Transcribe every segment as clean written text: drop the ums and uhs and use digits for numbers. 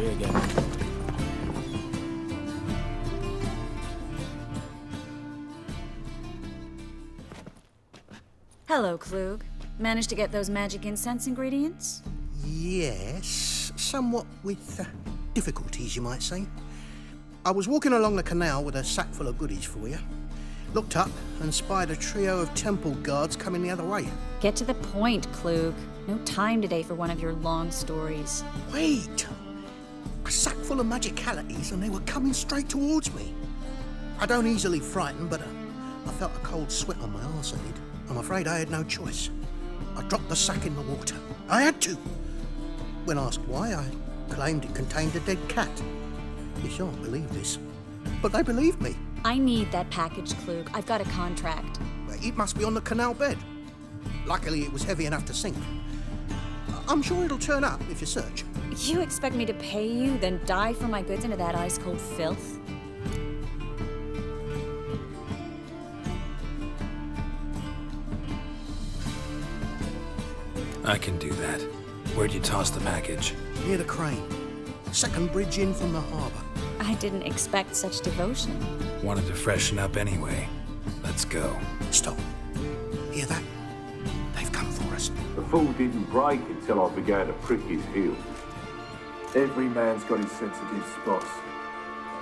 free again. Hello, Klug. Managed to get those magic incense ingredients? Yes, somewhat with difficulties, you might say. I was walking along the canal with a sack full of goodies for you. Looked up and spied a trio of temple guards coming the other way. Get to the point, Klug. No time today for one of your long stories. Wait! A sack full of magicalities and they were coming straight towards me. I don't easily frighten, but I felt a cold sweat on my arse, I did. I'm afraid I had no choice. I dropped the sack in the water. I had to. When asked why, I claimed it contained a dead cat. You shan't believe this, but they believed me. I need that package, Klug. I've got a contract. It must be on the canal bed. Luckily, it was heavy enough to sink. I'm sure it'll turn up if you search. You expect me to pay you, then dive for my goods into that ice-cold filth? I can do that. Where'd you toss the package? Near the crane. Second bridge in from the harbour. I didn't expect such devotion. Wanted to freshen up anyway. Let's go. Stop. Hear that? They've come for us. The fool didn't break until I began to prick his heels. Every man's got his sensitive spots.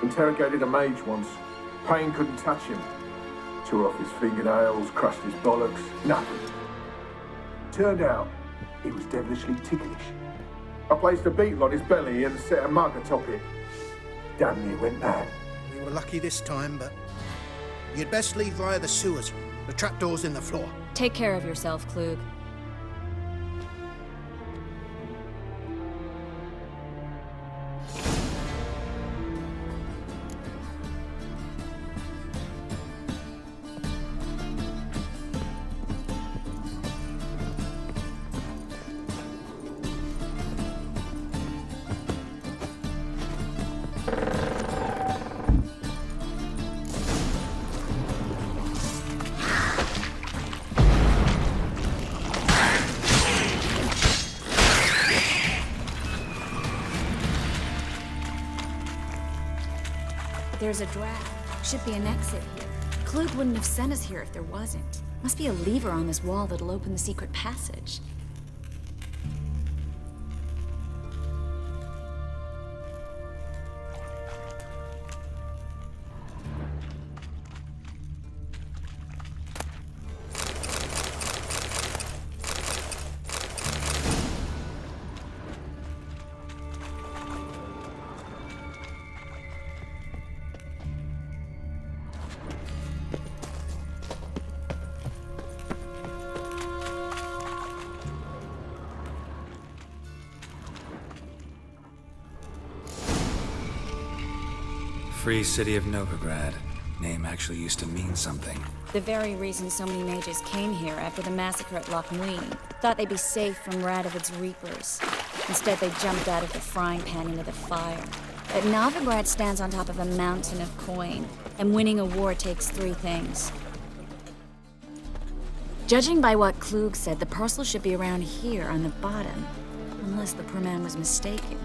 Interrogated a mage once. Pain couldn't touch him. Tore off his fingernails, crushed his bollocks, nothing. Turned out, he was devilishly ticklish. I placed a beetle on his belly and set a mug atop it. Damn near went mad. We were lucky this time, but you'd best leave via the sewers. The trapdoor's in the floor. Take care of yourself, Klug. There's a draft. Should be an exit here. Klug wouldn't have sent us here if there wasn't. Must be a lever on this wall that'll open the secret passage. Free City of Novigrad. Name actually used to mean something. The very reason so many mages came here after the massacre at Loch Muin. Thought they'd be safe from Radovid's reapers. Instead, they jumped out of the frying pan into the fire. But Novigrad stands on top of a mountain of coin, and winning a war takes three things. Judging by what Klug said, the parcel should be around here on the bottom. Unless the poor man was mistaken.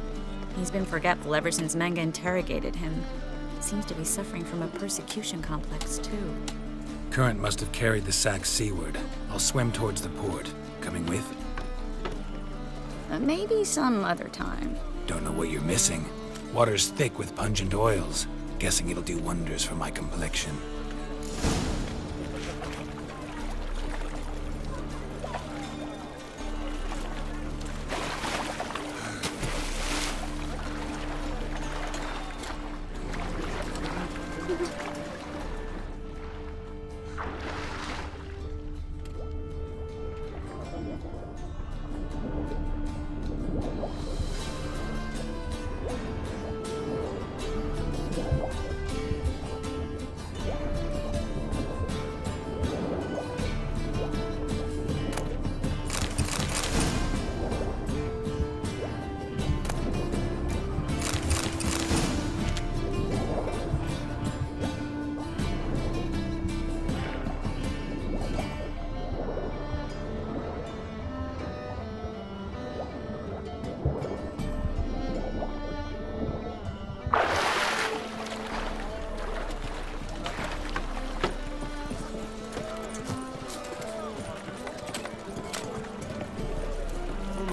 He's been forgetful ever since Manga interrogated him. Seems to be suffering from a persecution complex, too. Current must have carried the sack seaward. I'll swim towards the port. Coming with? Maybe some other time. Don't know what you're missing. Water's thick with pungent oils. Guessing it'll do wonders for my complexion.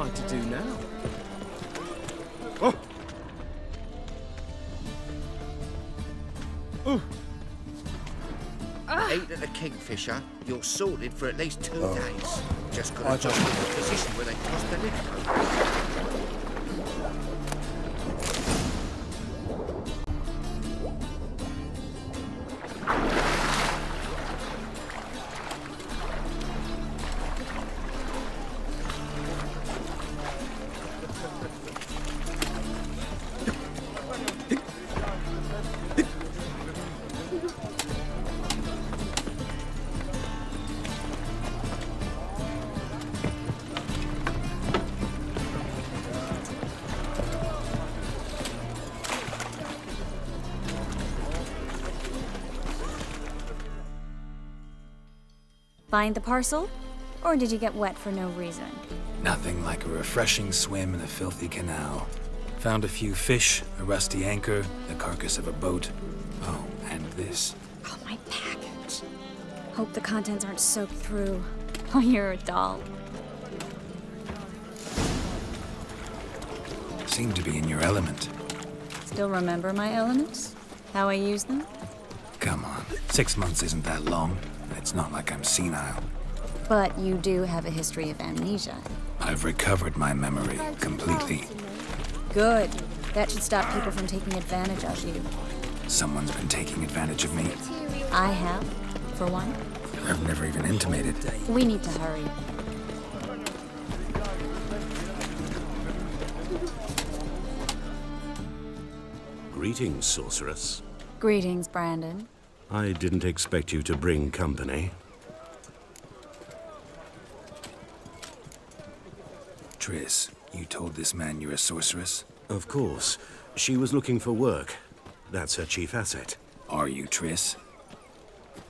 am I to do now? Eat at the Kingfisher, you're sorted for at least 2 days. Just got to jump in the position where they toss the lid over. Find the parcel? Or did you get wet for no reason? Nothing like a refreshing swim in a filthy canal. Found a few fish, a rusty anchor, the carcass of a boat. Oh, and this. Oh, my package. Hope the contents aren't soaked through. Oh, you're a doll. Seem to be in your element. Still remember my elements? How I use them? Come on, 6 months isn't that long. It's not like I'm senile. But you do have a history of amnesia. I've recovered my memory completely. Good. That should stop people from taking advantage of you. Someone's been taking advantage of me. I have, for one. I've never even intimated. We need to hurry. Greetings, sorceress. Greetings, Brandon. I didn't expect you to bring company. Triss, you told this man you're a sorceress? Of course. She was looking for work. That's her chief asset. Are you, Triss?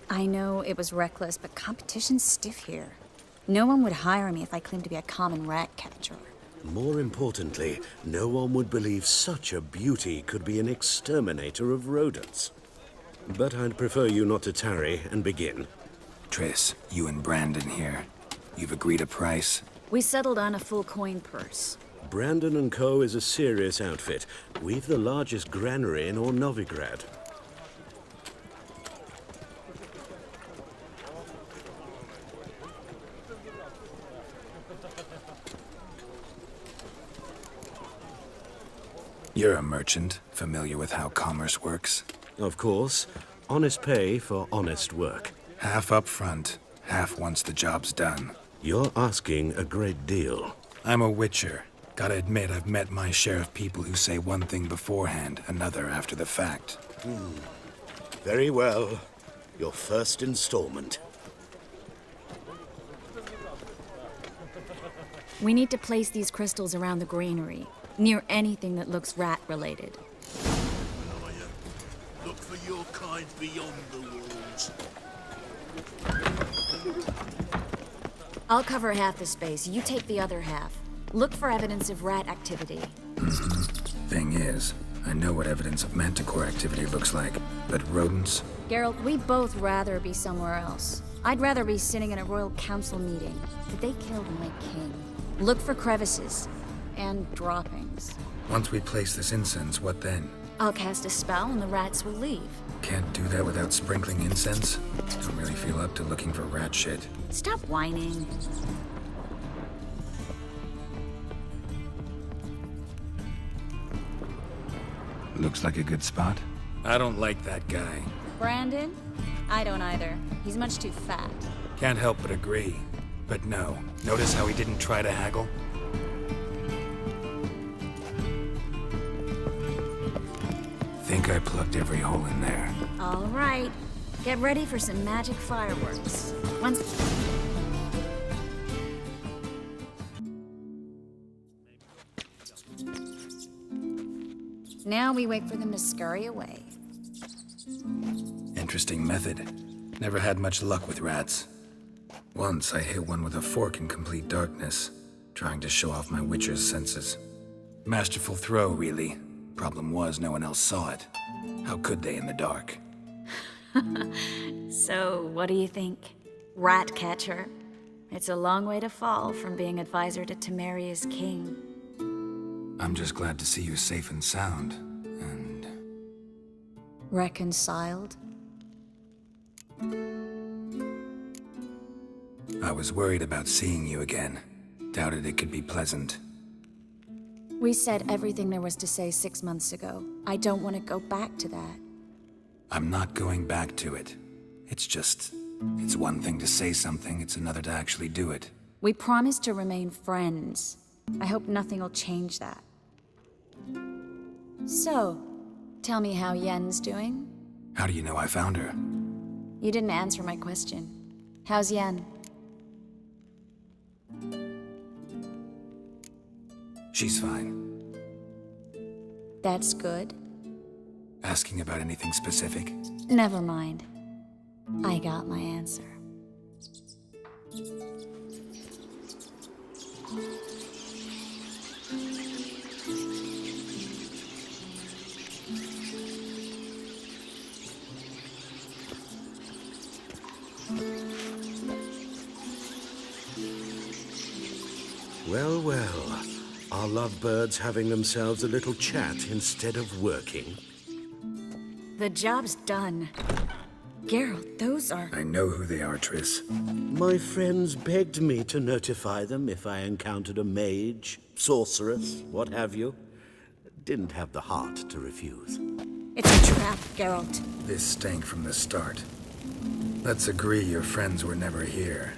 I know it was reckless, but competition's stiff here. No one would hire me if I claimed to be a common rat catcher. More importantly, no one would believe such a beauty could be an exterminator of rodents. But I'd prefer you not to tarry and begin. Triss, you and Brandon here. You've agreed a price? We settled on a full coin purse. Brandon & Co. is a serious outfit. We've the largest granary in all Novigrad. You're a merchant, familiar with how commerce works? Of course. Honest pay for honest work. Half up front, half once the job's done. You're asking a great deal. I'm a witcher. Gotta admit, I've met my share of people who say one thing beforehand, another after the fact. Very well. Your first installment. We need to place these crystals around the granary, near anything that looks rat-related. Look for your kind beyond the walls. I'll cover half the space, you take the other half. Look for evidence of rat activity. Thing is, I know what evidence of manticore activity looks like, but rodents? Geralt, we'd both rather be somewhere else. I'd rather be sitting in a royal council meeting. But they killed my king. Look for crevices. And droppings. Once we place this incense, what then? I'll cast a spell and the rats will leave. Can't do that without sprinkling incense? Don't really feel up to looking for rat shit. Stop whining. Looks like a good spot. I don't like that guy. Brandon? I don't either. He's much too fat. Can't help but agree. But no, notice how he didn't try to haggle? Think I plugged every hole in there. All right. Get ready for some magic fireworks. Once... Now we wait for them to scurry away. Interesting method. Never had much luck with rats. Once I hit one with a fork in complete darkness, trying to show off my witcher's senses. Masterful throw, really. Problem was, no one else saw it. How could they in the dark? So, what do you think? Rat catcher? It's a long way to fall from being advisor to Temeria's king. I'm just glad to see you safe and sound, and... Reconciled? I was worried about seeing you again. Doubted it could be pleasant. We said everything there was to say 6 months ago. I don't want to go back to that. I'm not going back to it. It's one thing to say something, it's another to actually do it. We promised to remain friends. I hope nothing will change that. So, tell me how Yen's doing? How do you know I found her? You didn't answer my question. How's Yen? She's fine. That's good. Asking about anything specific? Never mind. I got my answer. Well, well. Are lovebirds having themselves a little chat instead of working? The job's done. Geralt, those are... I know who they are, Triss. My friends begged me to notify them if I encountered a mage, sorceress, what have you. Didn't have the heart to refuse. It's a trap, Geralt. This stank from the start. Let's agree your friends were never here.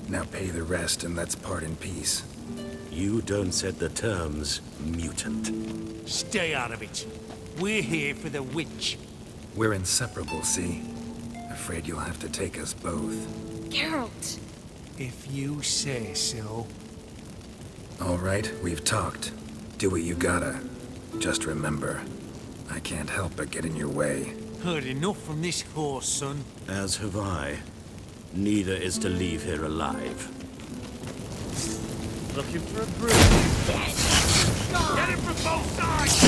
Now pay the rest and let's part in peace. You don't set the terms, mutant. Stay out of it. We're here for the witch. We're inseparable, see? Afraid you'll have to take us both. Geralt! If you say so. All right, we've talked. Do what you gotta. Just remember, I can't help but get in your way. Heard enough from this horse, son. As have I. Neither is to leave here alive. Looking for a bruise? Get it from both sides!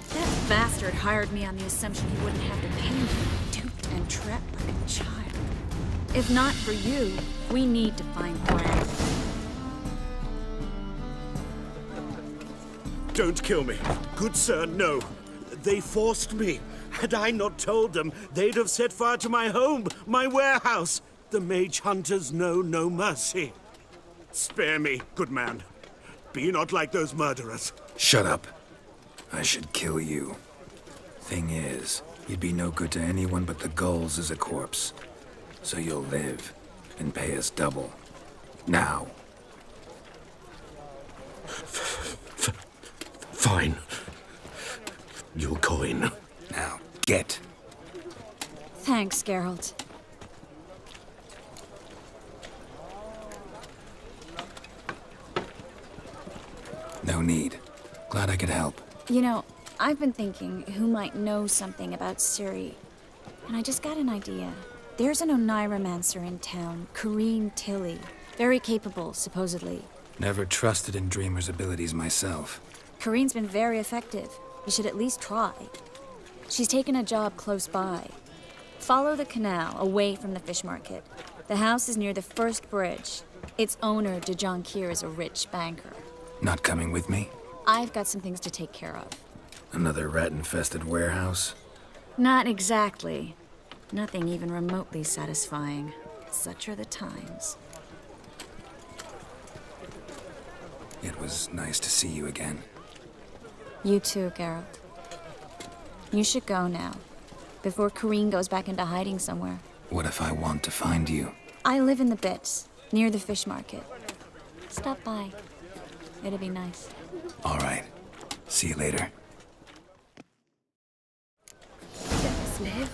That bastard hired me on the assumption he wouldn't have to pay me. Duped and trapped like a child. If not for you, we need to find Gwen. Don't kill me. Good sir, no. They forced me. Had I not told them, they'd have set fire to my home, my warehouse. The mage hunters know no mercy. Spare me, good man. Be not like those murderers. Shut up. I should kill you. Thing is, you'd be no good to anyone but the gulls as a corpse. So you'll live and pay us double. Now. Fine. Your coin. Now, get. Thanks, Geralt. No need. Glad I could help. You know, I've been thinking who might know something about Ciri. And I just got an idea. There's an Oneiromancer in town, Corrine Tilly. Very capable, supposedly. Never trusted in Dreamer's abilities myself. Corrine's been very effective. You should at least try. She's taken a job close by. Follow the canal, away from the fish market. The house is near the first bridge. Its owner, Dejon Kier, is a rich banker. Not coming with me? I've got some things to take care of. Another rat-infested warehouse? Not exactly. Nothing even remotely satisfying. Such are the times. It was nice to see you again. You too, Geralt. You should go now, before Corrine goes back into hiding somewhere. What if I want to find you? I live in the Bits, near the fish market. Stop by. It'll be nice. All right. See you later. Let us live.